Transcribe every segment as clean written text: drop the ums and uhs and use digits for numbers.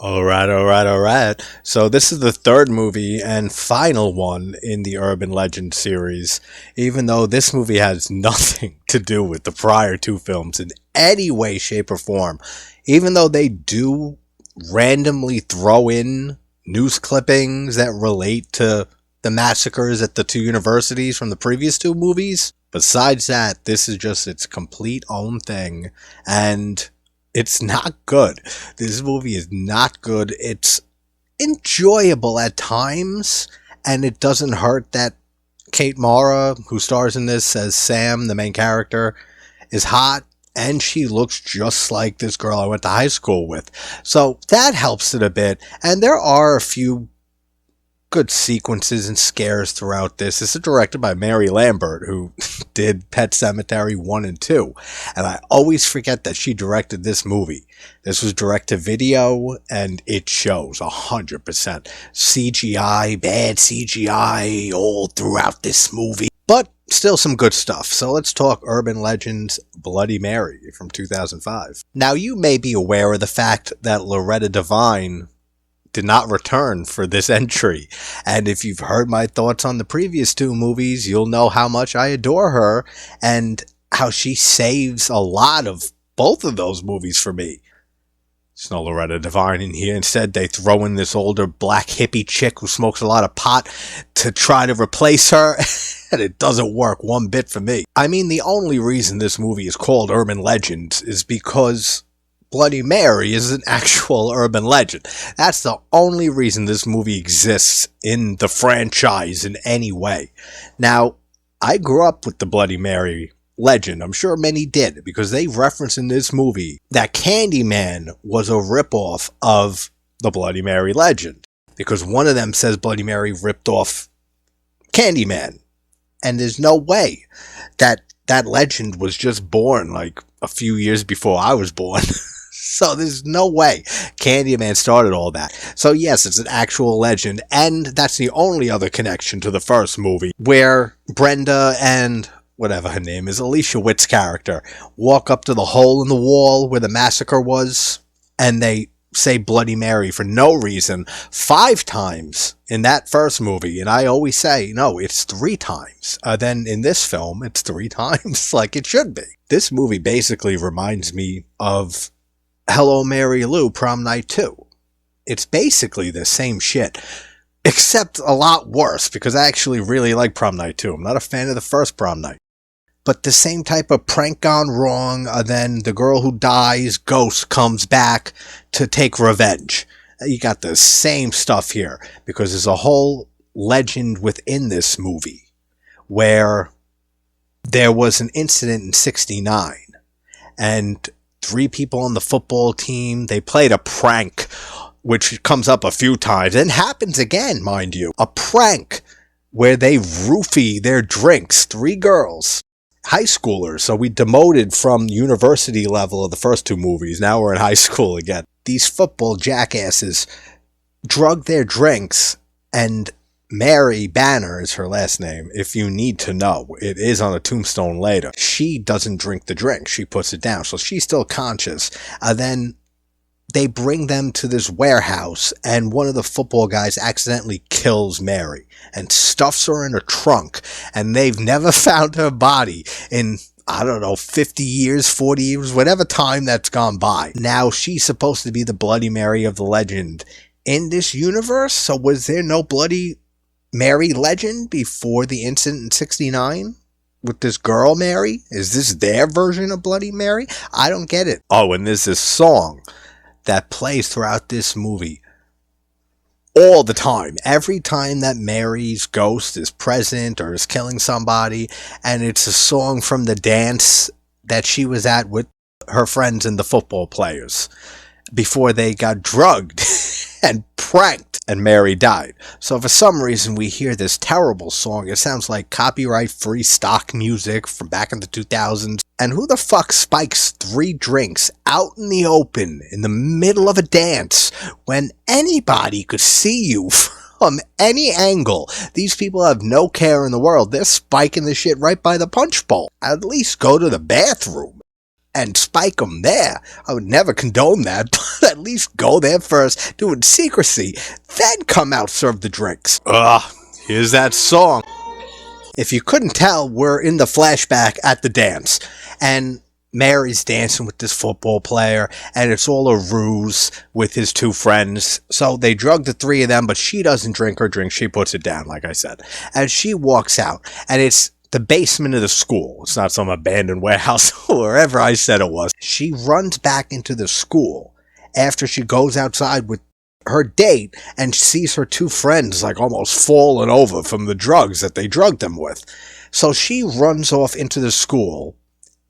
All right. So this is the third movie and final one in the Urban Legend series, even though this movie has nothing to do with the prior two films in any way, shape, or form. Even though they do randomly throw in news clippings that relate to the massacres at the two universities from the previous two movies. Besides that, this is just its complete own thing, and it's not good. This movie is not good. It's enjoyable at times, and it doesn't hurt that Kate Mara, who stars in this as Sam, the main character, is hot, and she looks just like this girl I went to high school with. So that helps it a bit, and there are a few good sequences and scares throughout this. This is directed by Mary Lambert, who did Pet Sematary 1 and 2. And I always forget that she directed this movie. This was direct to video, and it shows 100%. CGI, bad CGI, all throughout this movie. But still some good stuff. So let's talk Urban Legends Bloody Mary from 2005. Now, you may be aware of the fact that Loretta Devine did not return for this entry. And if you've heard my thoughts on the previous two movies, you'll know how much I adore her and how she saves a lot of both of those movies for me. There's no Loretta Devine in here. Instead, they throw in this older black hippie chick who smokes a lot of pot to try to replace her, and it doesn't work one bit for me. I mean, the only reason this movie is called Urban Legends is because Bloody Mary is an actual urban legend. That's the only reason this movie exists in the franchise in any way. Now, I grew up with the Bloody Mary legend. I'm sure many did, because they reference in this movie that Candyman was a ripoff of the Bloody Mary legend. Because one of them says Bloody Mary ripped off Candyman. And there's no way that that legend was just born like a few years before I was born. So there's no way Candyman started all that. So yes, it's an actual legend, and that's the only other connection to the first movie, where Brenda and whatever her name is, Alicia Witt's character, walk up to the hole in the wall where the massacre was, and they say Bloody Mary for no reason 5 times in that first movie. And I always say, no, it's 3 times. Then in this film, it's 3 times like it should be. This movie basically reminds me of Hello, Mary Lou, Prom Night 2. It's basically the same shit, except a lot worse, because I actually really like Prom Night 2. I'm not a fan of the first Prom Night. But the same type of prank gone wrong, then the girl who dies, Ghost, comes back to take revenge. You got the same stuff here, because there's a whole legend within this movie, where there was an incident in '69, and 3 people on the football team, they played a prank, which comes up a few times, and happens again, mind you. A prank where they roofie their drinks. 3 girls, high schoolers, so we demoted from university level of the first 2 movies. Now we're in high school again. These football jackasses drug their drinks, and Mary Banner is her last name, if you need to know. It is on a tombstone later. She doesn't drink the drink. She puts it down. So she's still conscious. Then they bring them to this warehouse, and one of the football guys accidentally kills Mary and stuffs her in a trunk. And they've never found her body in, I don't know, 50 years, 40 years, whatever time that's gone by. Now she's supposed to be the Bloody Mary of the legend in this universe. So was there no Bloody Mary legend before the incident in '69 with this girl Mary? Is this their version of Bloody Mary? I don't get it. Oh, and there's this song that plays throughout this movie all the time. Every time that Mary's ghost is present or is killing somebody, and it's a song from the dance that she was at with her friends and the football players before they got drugged and pranked and Mary died. So for some reason we hear this terrible song. It sounds like copyright-free stock music from back in the 2000s. And who the fuck spikes 3 drinks out in the open in the middle of a dance when anybody could see you from any angle? These people have no care in the world. They're spiking the shit right by the punch bowl. At least go to the bathroom. and spike them there. I would never condone that, but at least go there first, do it in secrecy, then come out, serve the drinks. Ugh, here's that song. If you couldn't tell, we're in the flashback at the dance, and Mary's dancing with this football player, and it's all a ruse with his two friends. So they drug the three of them, but she doesn't drink her drink. She puts it down, like I said. And she walks out, and it's the basement of the school. It's not some abandoned warehouse or wherever I said it was. She runs back into the school after she goes outside with her date and sees her two friends like almost falling over from the drugs that they drugged them with. So she runs off into the school,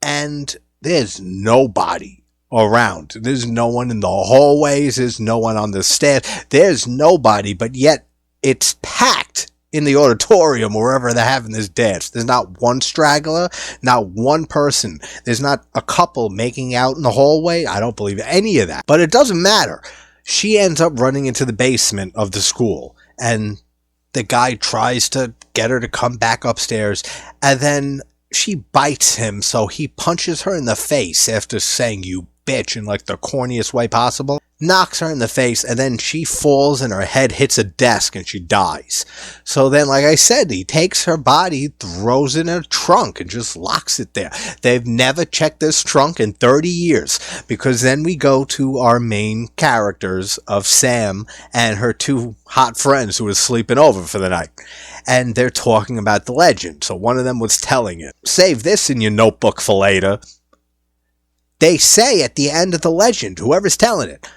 and there's nobody around. There's no one in the hallways. There's no one on the stairs. There's nobody, but yet it's packed in the auditorium wherever they're having this dance. There's not one straggler, not one person. There's not a couple making out in the hallway. I don't believe any of that. But it doesn't matter. She ends up running into the basement of the school, and the guy tries to get her to come back upstairs, and then she bites him, so he punches her in the face after saying "you bitch" in like the corniest way possible, knocks her in the face, and then she falls and her head hits a desk and she dies. So then, like I said, he takes her body, throws it in a trunk, and just locks it there. They've never checked this trunk in 30 years, because then we go to our main characters of Sam and her two hot friends who was sleeping over for the night. And they're talking about the legend. So one of them was telling it. Save this in your notebook for later. They say at the end of the legend, whoever's telling it,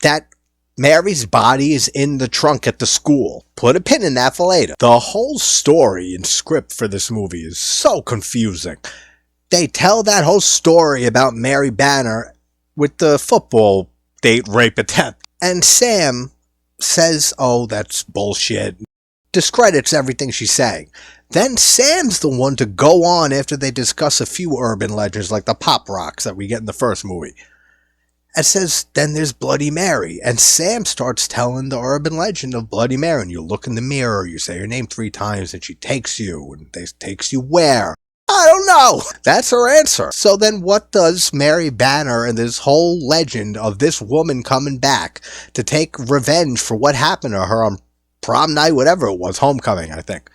that Mary's body is in the trunk at the school. Put a pin in that for later. The whole story and script for this movie is so confusing. They tell that whole story about Mary Banner with the football date rape attempt. And Sam says, oh, that's bullshit. Discredits everything she's saying. Then Sam's the one to go on after they discuss a few urban legends like the pop rocks that we get in the first movie. And says, then there's Bloody Mary. And Sam starts telling the urban legend of Bloody Mary. And you look in the mirror, you say her name 3 times, and she takes you. And they takes you where? I don't know. That's her answer. So then what does Mary Banner and this whole legend of this woman coming back to take revenge for what happened to her on prom night, whatever it was, homecoming, I think,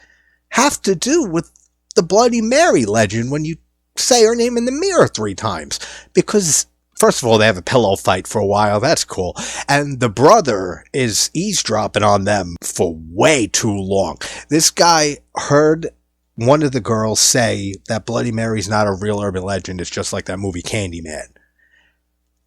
have to do with the Bloody Mary legend when you say her name in the mirror 3 times? Because first of all, they have a pillow fight for a while. That's cool. And the brother is eavesdropping on them for way too long. This guy heard one of the girls say that Bloody Mary's not a real urban legend. It's just like that movie Candyman.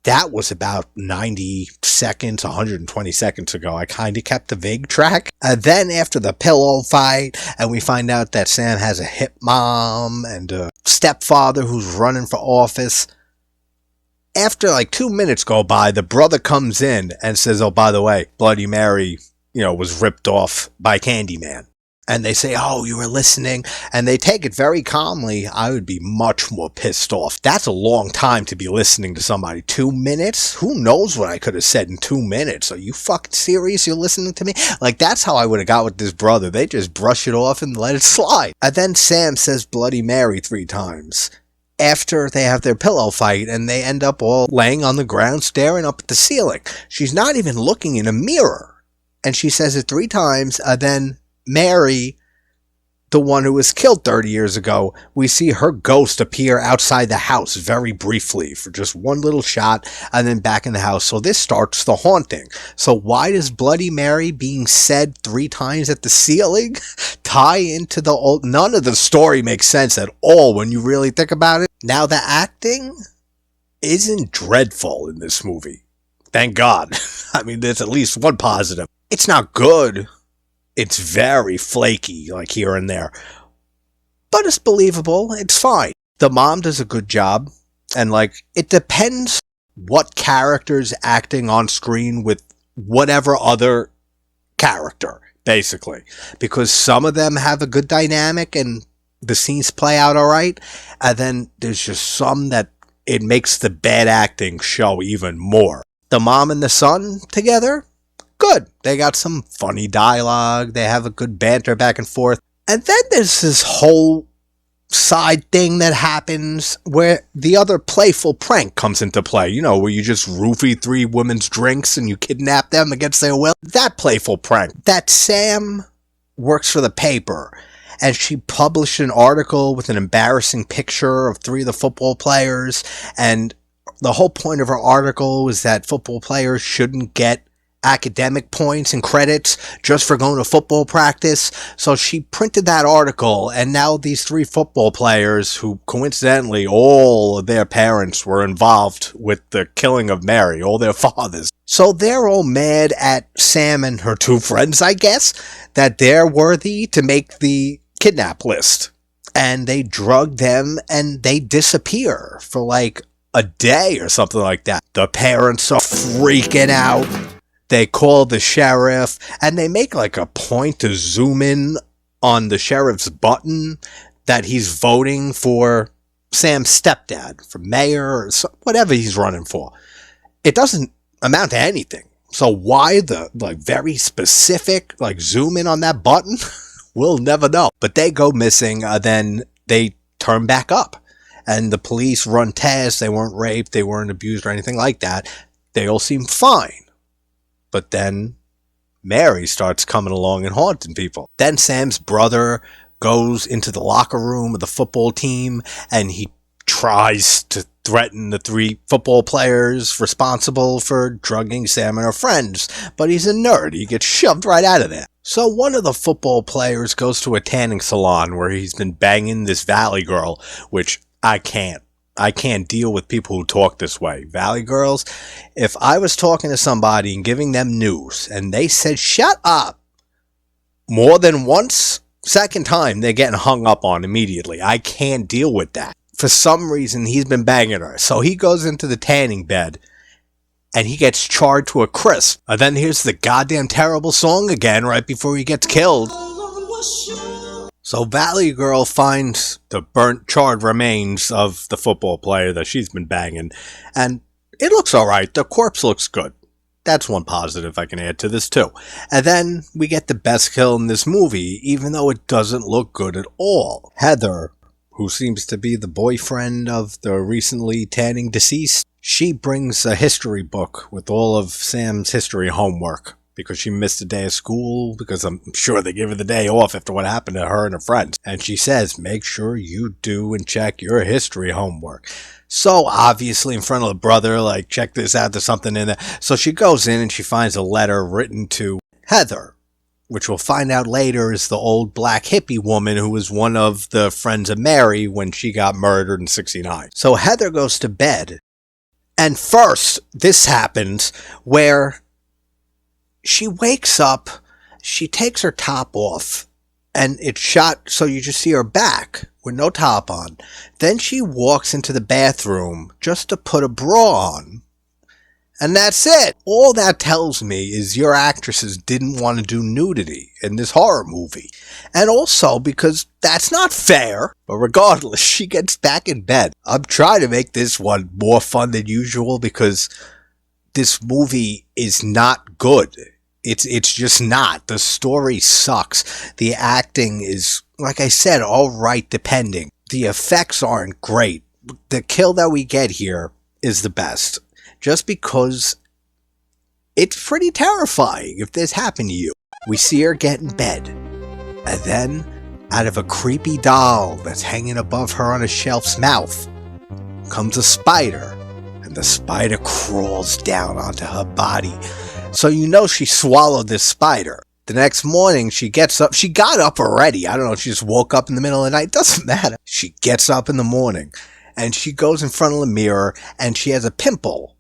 That was about 90 seconds, 120 seconds ago. I kind of kept a vague track. Then after the pillow fight, and we find out that Sam has a hip mom and a stepfather who's running for office. After like 2 minutes go by, the brother comes in and says, oh, by the way, Bloody Mary, was ripped off by Candyman. And they say, oh, you were listening. And they take it very calmly. I would be much more pissed off. That's a long time to be listening to somebody. 2 minutes? Who knows what I could have said in 2 minutes? Are you fucking serious? You're listening to me? Like, that's how I would have got with this brother. They just brush it off and let it slide. And then Sam says Bloody Mary 3 times. After they have their pillow fight, and they end up all laying on the ground staring up at the ceiling. She's not even looking in a mirror. And she says it 3 times, then Mary, the one who was killed 30 years ago, we see her ghost appear outside the house very briefly for just one little shot, and then back in the house. So this starts the haunting. So why does Bloody Mary being said 3 times at the ceiling tie into the old? None of the story makes sense at all when you really think about it. Now, the acting isn't dreadful in this movie. Thank God. I mean, there's at least one positive. It's not good. It's very flaky, like here and there. But it's believable. It's fine. The mom does a good job. And it depends what character's acting on screen with whatever other character, basically. Because some of them have a good dynamic and the scenes play out alright. And then there's just some that it makes the bad acting show even more. The mom and the son together? Good. They got some funny dialogue. They have a good banter back and forth. And then there's this whole side thing that happens where the other playful prank comes into play. You know, where you just roofie 3 women's drinks and you kidnap them against their will. That playful prank. That Sam works for the paper, and she published an article with an embarrassing picture of 3 of the football players, and the whole point of her article was that football players shouldn't get academic points and credits just for going to football practice. So she printed that article, and now these 3 football players, who coincidentally all of their parents were involved with the killing of Mary, all their fathers. So they're all mad at Sam and her 2 friends, I guess, that they're worthy to make the kidnap list. And they drug them and they disappear for like a day or something like that. The parents are freaking out. They call the sheriff, and they make like a point to zoom in on the sheriff's button that he's voting for Sam's stepdad for mayor or whatever he's running for. It doesn't amount to anything. So why the like very specific like zoom in on that button? We'll never know. But they go missing, then they turn back up. And the police run tests. They weren't raped, they weren't abused or anything like that. They all seem fine. But then Mary starts coming along and haunting people. Then Sam's brother goes into the locker room of the football team, and he tries to threaten the 3 football players responsible for drugging Sam and her friends. But he's a nerd. He gets shoved right out of there. So one of the football players goes to a tanning salon where he's been banging this Valley girl, which I can't deal with people who talk this way. Valley girls, if I was talking to somebody and giving them news and they said, shut up, more than once, second time, they're getting hung up on immediately. I can't deal with that. For some reason, he's been banging her. So he goes into the tanning bed and he gets charred to a crisp. And then here's the goddamn terrible song again right before he gets killed. So Valley Girl finds the burnt, charred remains of the football player that she's been banging, and it looks alright. The corpse looks good. That's one positive I can add to this too. And then we get the best kill in this movie, even though it doesn't look good at all. Heather, who seems to be the boyfriend of the recently tanning deceased, she brings a history book with all of Sam's history homework, because she missed a day of school, because I'm sure they give her the day off after what happened to her and her friends. And she says, make sure you do and check your history homework. So obviously in front of the brother, like, check this out, there's something in there. So she goes in and she finds a letter written to Heather, which we'll find out later is the old black hippie woman who was one of the friends of Mary when she got murdered in '69. So Heather goes to bed. And first, this happens where she wakes up, she takes her top off, and it's shot so you just see her back with no top on. Then she walks into the bathroom just to put a bra on. And that's it. All that tells me is your actresses didn't want to do nudity in this horror movie. And also because that's not fair. But regardless, she gets back in bed. I'm trying to make this one more fun than usual because this movie is not good. It's just not. The story sucks. The acting is, like I said, alright depending. The effects aren't great. The kill that we get here is the best. Just because it's pretty terrifying if this happened to you. We see her get in bed. And then, out of a creepy doll that's hanging above her on a shelf's mouth, comes a spider. And the spider crawls down onto her body. So you know she swallowed this spider. The next morning, she gets up. She got up already. I don't know. She just woke up in the middle of the night. Doesn't matter. She gets up in the morning. And she goes in front of the mirror. And she has a pimple.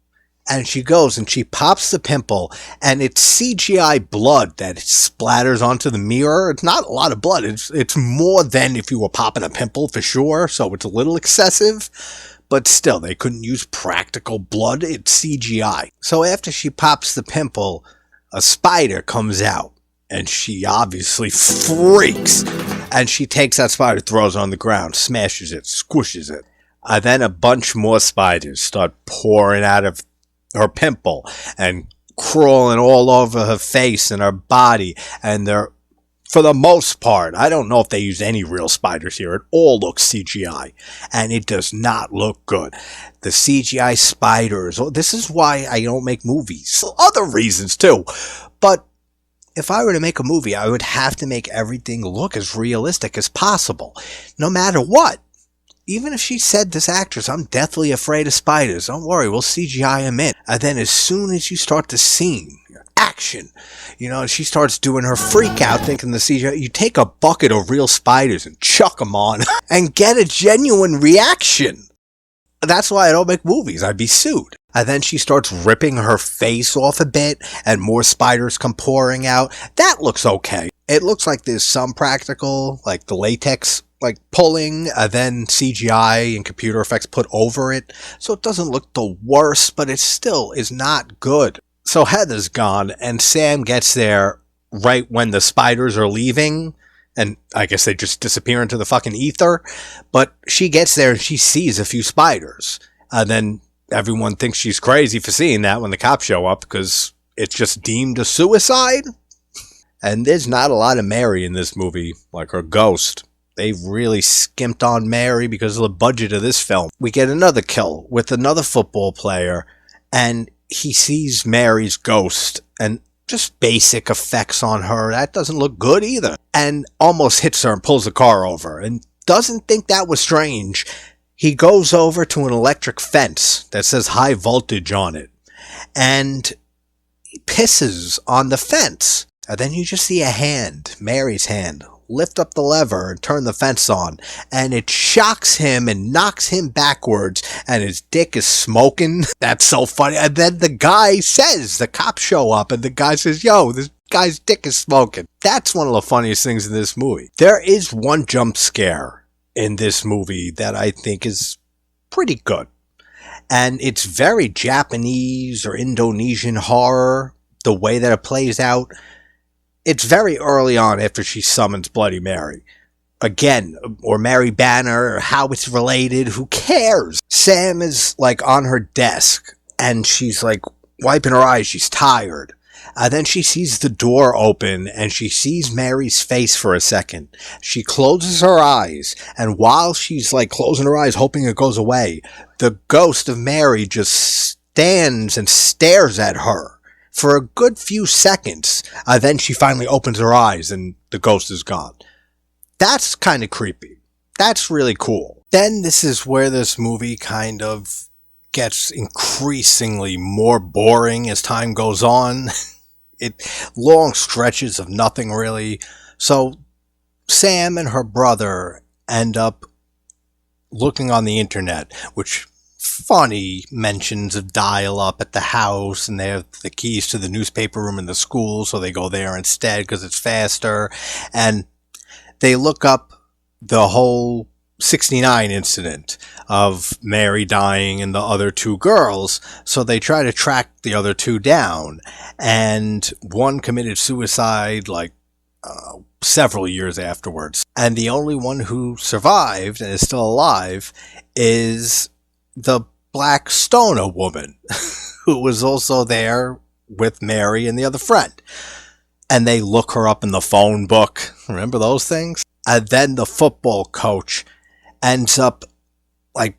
And she goes and she pops the pimple. And it's CGI blood that splatters onto the mirror. It's not a lot of blood. It's more than if you were popping a pimple for sure. So it's a little excessive. But still, they couldn't use practical blood. It's CGI. So after she pops the pimple, a spider comes out. And she obviously freaks. And she takes that spider, throws it on the ground, smashes it, squishes it. And then a bunch more spiders start pouring out of her pimple and crawling all over her face and her body. And they're For the most part. I don't know if they used any real spiders here. It all looks CGI, and it does not look good. The CGI spiders, this is why I don't make movies. Other reasons too. But if I were to make a movie, I would have to make everything look as realistic as possible, no matter what. Even if she said, this actress, I'm deathly afraid of spiders, don't worry, we'll CGI him in. And then as soon as you start the scene, action, she starts doing her freak out thinking the CGI, you take a bucket of real spiders and chuck them on and get a genuine reaction. That's why I don't make movies, I'd be sued. And then she starts ripping her face off a bit and more spiders come pouring out. That looks okay. It looks like there's some practical, like the latex pulling, then CGI and computer effects put over it. So it doesn't look the worst, but it still is not good. So Heather's gone, and Sam gets there right when the spiders are leaving, and I guess they just disappear into the fucking ether. But she gets there and she sees a few spiders. And then everyone thinks she's crazy for seeing that when the cops show up, because it's just deemed a suicide. And there's not a lot of Mary in this movie, like her ghost. They really skimped on Mary because of the budget of this film. We get another kill with another football player, and he sees Mary's ghost, and just basic effects on her. That doesn't look good either. And almost hits her and pulls the car over, and doesn't think that was strange. He goes over to an electric fence that says high voltage on it, and he pisses on the fence. And then you just see a hand, Mary's hand, lift up the lever and turn the fence on, and it shocks him and knocks him backwards, and his dick is smoking. That's so funny. And then the cops show up, and the guy says, yo, this guy's dick is smoking. That's one of the funniest things in this movie. There is one jump scare in this movie that I think is pretty good, and it's very Japanese or Indonesian horror, the way that it plays out. It's very early on after she summons Bloody Mary. Again, or Mary Banner, or how it's related, who cares? Sam is on her desk, and she's wiping her eyes, she's tired. Then she sees the door open, and she sees Mary's face for a second. She closes her eyes, and while she's closing her eyes, hoping it goes away, the ghost of Mary just stands and stares at her for a good few seconds. Then she finally opens her eyes and the ghost is gone. That's kind of creepy. That's really cool. Then this is where this movie kind of gets increasingly more boring as time goes on. Long stretches of nothing really. So Sam and her brother end up looking on the internet, which funny mentions of dial-up at the house, and they have the keys to the newspaper room in the school, so they go there instead because it's faster. And they look up the whole 69 incident of Mary dying and the other two girls, so they try to track the other two down. And one committed suicide several years afterwards. And the only one who survived and is still alive is the Black Stoner woman, who was also there with Mary and the other friend. And they look her up in the phone book. Remember those things? And then the football coach ends up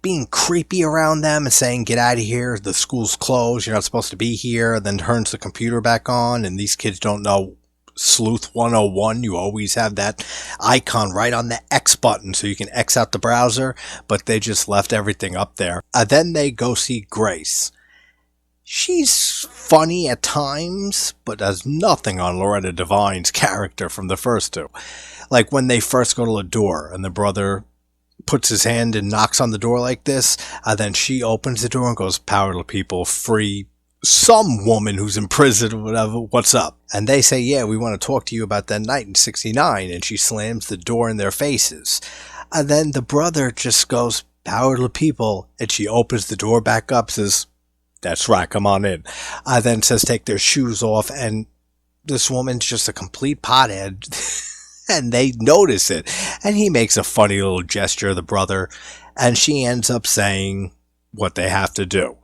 being creepy around them and saying, get out of here, the school's closed, you're not supposed to be here. And then turns the computer back on, and these kids don't know Sleuth 101. You always have that icon right on the X button so you can X out the browser, but they just left everything up there. Then they go see Grace. She's funny at times, but does nothing on Loretta Devine's character from the first two. When they first go to the door and the brother puts his hand and knocks on the door like this, then she opens the door and goes, power to the people, free some woman who's in prison or whatever, what's up? And they say, yeah, we want to talk to you about that night in 69, and she slams the door in their faces. And then the brother just goes, power to the people, and she opens the door back up, says, that's right, come on in. Then says, take their shoes off, and this woman's just a complete pothead, and they notice it. And he makes a funny little gesture, the brother, and she ends up saying what they have to do.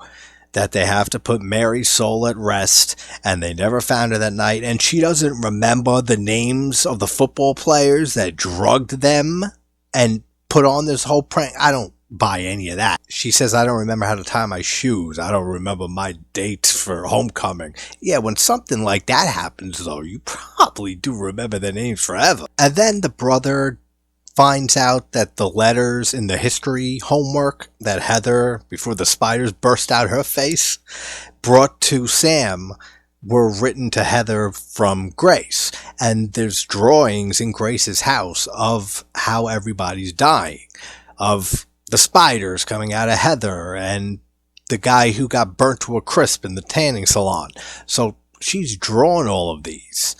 that they have to put Mary's soul at rest, and they never found her that night, and she doesn't remember the names of the football players that drugged them and put on this whole prank. I don't buy any of that. She says, I don't remember how to tie my shoes. I don't remember my dates for homecoming. Yeah, when something like that happens, though, you probably do remember their names forever. And then the brother finds out that the letters in the history homework that Heather, before the spiders burst out her face, brought to Sam were written to Heather from Grace. And there's drawings in Grace's house of how everybody's dying, of the spiders coming out of Heather and the guy who got burnt to a crisp in the tanning salon. So she's drawn all of these.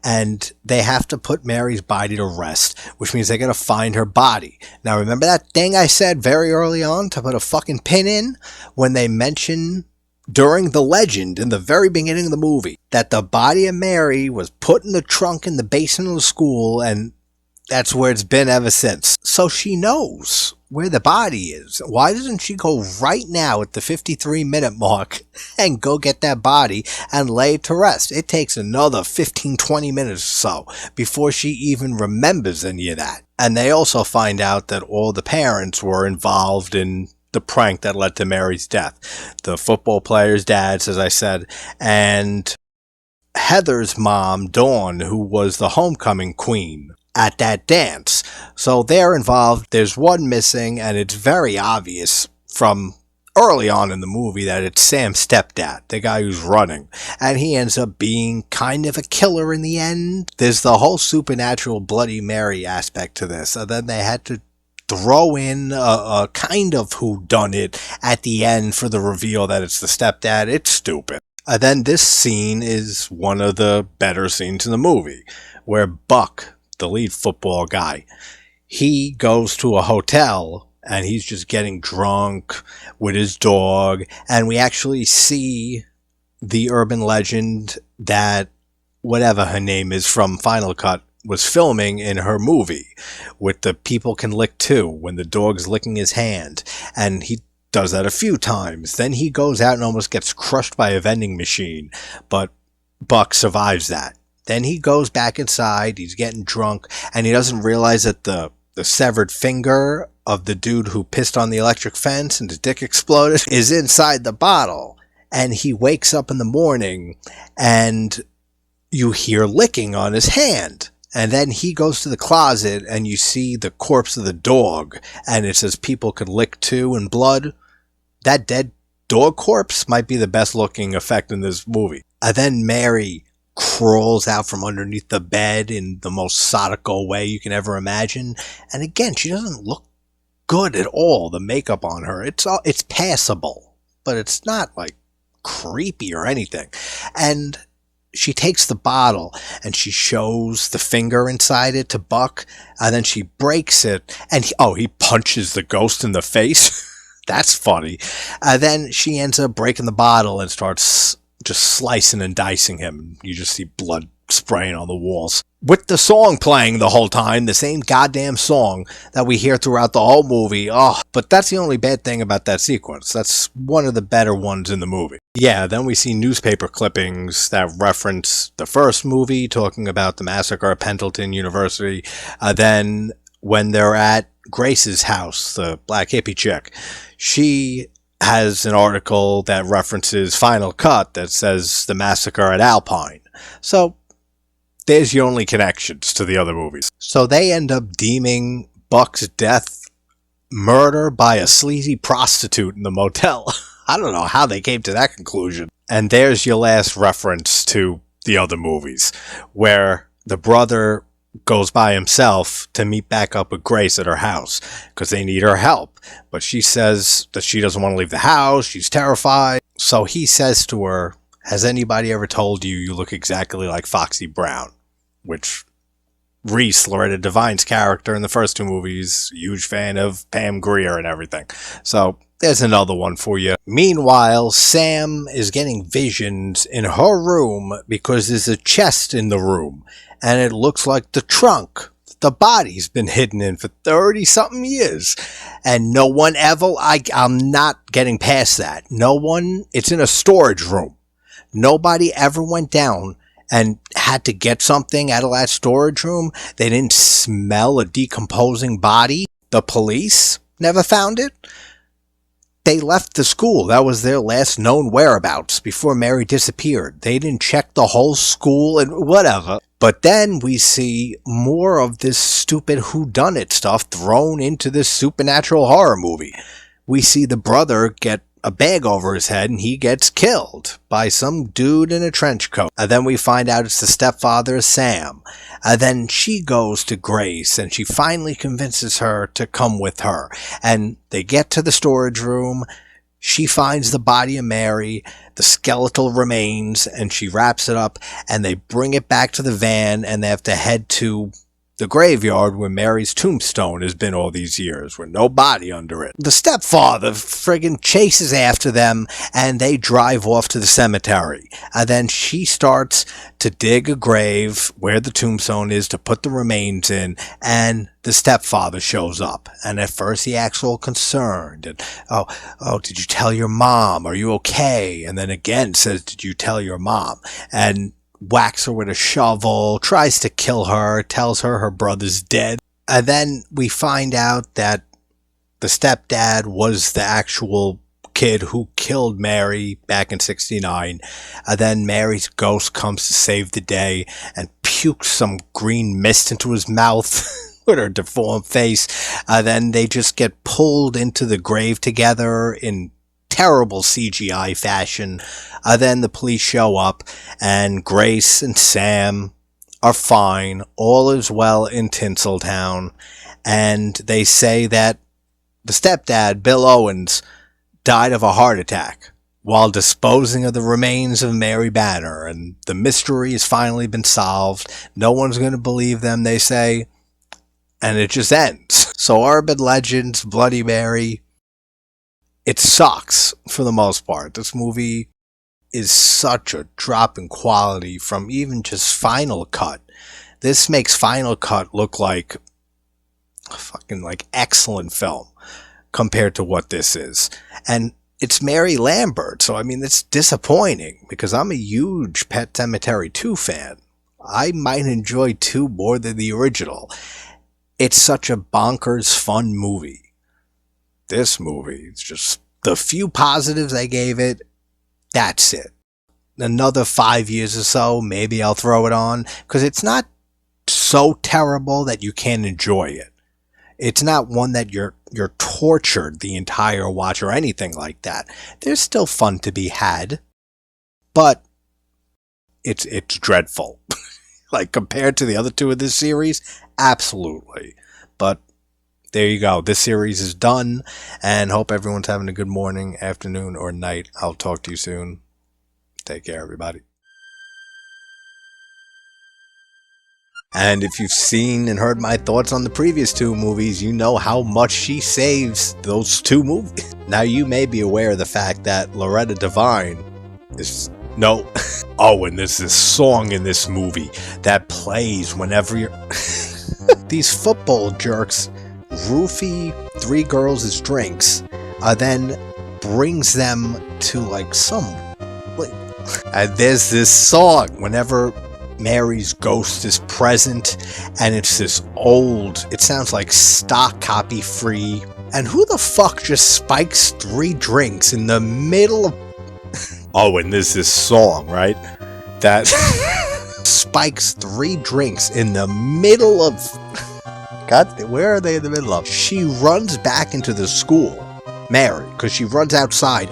And they have to put Mary's body to rest, which means they got to find her body. Now, remember that thing I said very early on to put a fucking pin in when they mention during the legend in the very beginning of the movie that the body of Mary was put in the trunk in the basement of the school, and that's where it's been ever since. So she knows where the body is. Why doesn't she go right now at the 53-minute mark and go get that body and lay it to rest? It takes another 15-20 minutes or so before she even remembers any of that. And they also find out that all the parents were involved in the prank that led to Mary's death. The football player's dads, as I said, and Heather's mom, Dawn, who was the homecoming queen at that dance. So they're involved. There's one missing, and it's very obvious from early on in the movie that it's Sam's stepdad, the guy who's running. And he ends up being kind of a killer in the end. There's the whole supernatural Bloody Mary aspect to this. And then they had to throw in a kind of whodunit at the end for the reveal that it's the stepdad. It's stupid. And then this scene is one of the better scenes in the movie, where Buck, the lead football guy, he goes to a hotel and he's just getting drunk with his dog, and we actually see the urban legend that whatever her name is from Final Cut was filming in her movie with the people can lick too when the dog's licking his hand, and he does that a few times. Then he goes out and almost gets crushed by a vending machine, but Buck survives that. Then he goes back inside, he's getting drunk, and he doesn't realize that the severed finger of the dude who pissed on the electric fence and his dick exploded is inside the bottle. And he wakes up in the morning, and you hear licking on his hand. And then he goes to the closet, and you see the corpse of the dog, and it says people could lick too in blood. That dead dog corpse might be the best looking effect in this movie. And then Mary crawls out from underneath the bed in the most sadical way you can ever imagine. And again, she doesn't look good at all. The makeup on her, it's passable, but it's not like creepy or anything. And she takes the bottle and she shows the finger inside it to Buck, and then she breaks it, and he punches the ghost in the face. That's funny. Then she ends up breaking the bottle and starts just slicing and dicing him. You just see blood spraying on the walls, with the song playing the whole time, the same goddamn song that we hear throughout the whole movie. But that's the only bad thing about that sequence. That's one of the better ones in the movie. Yeah, then we see newspaper clippings that reference the first movie, talking about the massacre at Pendleton University. Then when they're at Grace's house, the black hippie chick, she has an article that references Final Cut that says the massacre at Alpine. So there's your only connections to the other movies. So they end up deeming Buck's death murder by a sleazy prostitute in the motel. I don't know how they came to that conclusion. And there's your last reference to the other movies, where the brother goes by himself to meet back up with Grace at her house because they need her help. But she says that she doesn't want to leave the house. She's terrified. So he says to her, has anybody ever told you you look exactly like Foxy Brown? Which Reese, Loretta Devine's character in the first two movies, huge fan of Pam Grier and everything. So there's another one for you. Meanwhile, Sam is getting visions in her room because there's a chest in the room, and it looks like the trunk the body's been hidden in for 30-something years. And no one ever, I'm not getting past that. No one, it's in a storage room. Nobody ever went down and had to get something out of that storage room. They didn't smell a decomposing body. The police never found it. They left the school. That was their last known whereabouts before Mary disappeared. They didn't check the whole school and whatever. But then we see more of this stupid whodunit stuff thrown into this supernatural horror movie. We see the brother get a bag over his head and he gets killed by some dude in a trench coat. And then we find out it's the stepfather, Sam. And then she goes to Grace and she finally convinces her to come with her. And they get to the storage room. She finds the body of Mary, the skeletal remains, and she wraps it up and they bring it back to the van and they have to head to the graveyard where Mary's tombstone has been all these years, with no body under it. The stepfather friggin' chases after them, and they drive off to the cemetery. And then she starts to dig a grave where the tombstone is to put the remains in, and the stepfather shows up. And at first he acts all concerned. And, oh, did you tell your mom? Are you okay? And then again says, did you tell your mom? And whacks her with a shovel, tries to kill her, tells her her brother's dead. And then we find out that the stepdad was the actual kid who killed Mary back in 69. And then Mary's ghost comes to save the day and pukes some green mist into his mouth with her deformed face. And then they just get pulled into the grave together in terrible CGI fashion. Then the police show up and Grace and Sam are fine. All is well in Tinseltown. And they say that the stepdad, Bill Owens, died of a heart attack while disposing of the remains of Mary Banner. And the mystery has finally been solved. No one's going to believe them, they say. And it just ends. So Urban Legends, Bloody Mary, it sucks for the most part. This movie is such a drop in quality from even just Final Cut. This makes Final Cut look like a fucking excellent film compared to what this is. And it's Mary Lambert, so I mean it's disappointing because I'm a huge Pet Sematary 2 fan. I might enjoy 2 more than the original. It's such a bonkers fun movie. This movie, it's just the few positives I gave it, that's it. Another 5 years or so, maybe I'll throw it on, because it's not so terrible that you can't enjoy it. It's not one that you're tortured the entire watch or anything like that. There's still fun to be had, but it's dreadful. Compared to the other 2 of this series, absolutely. But there you go. This series is done, and hope everyone's having a good morning, afternoon, or night. I'll talk to you soon. Take care, everybody. And if you've seen and heard my thoughts on the previous 2 movies, you know how much she saves those 2 movies. Now, you may be aware of the fact that Loretta Devine is... No. Oh, and there's this song in this movie that plays whenever you're... These football jerks roofie 3 girls' drinks, then brings them to some... And there's this song whenever Mary's ghost is present, and it's this old, it sounds like stock copy free. And who the fuck just spikes 3 drinks in the middle of... Oh, and there's this song, right? That spikes 3 drinks in the middle of... God, where are they in the middle of? She runs back into the school, Mary, because she runs outside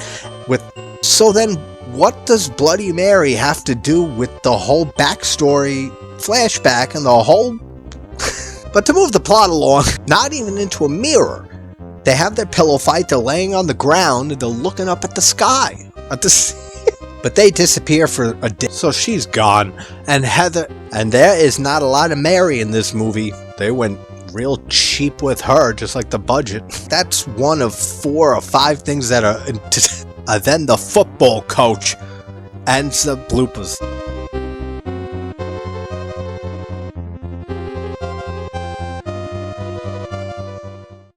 with... So then, what does Bloody Mary have to do with the whole backstory, flashback, and the whole... But to move the plot along, not even into a mirror. They have their pillow fight, they're laying on the ground, and they're looking up at the sky. But they disappear for a day, so she's gone. And Heather... And there is not a lot of Mary in this movie. They went real cheap with her, just like the budget. That's one of 4 or 5 things that are... then the football coach ends the bloopers.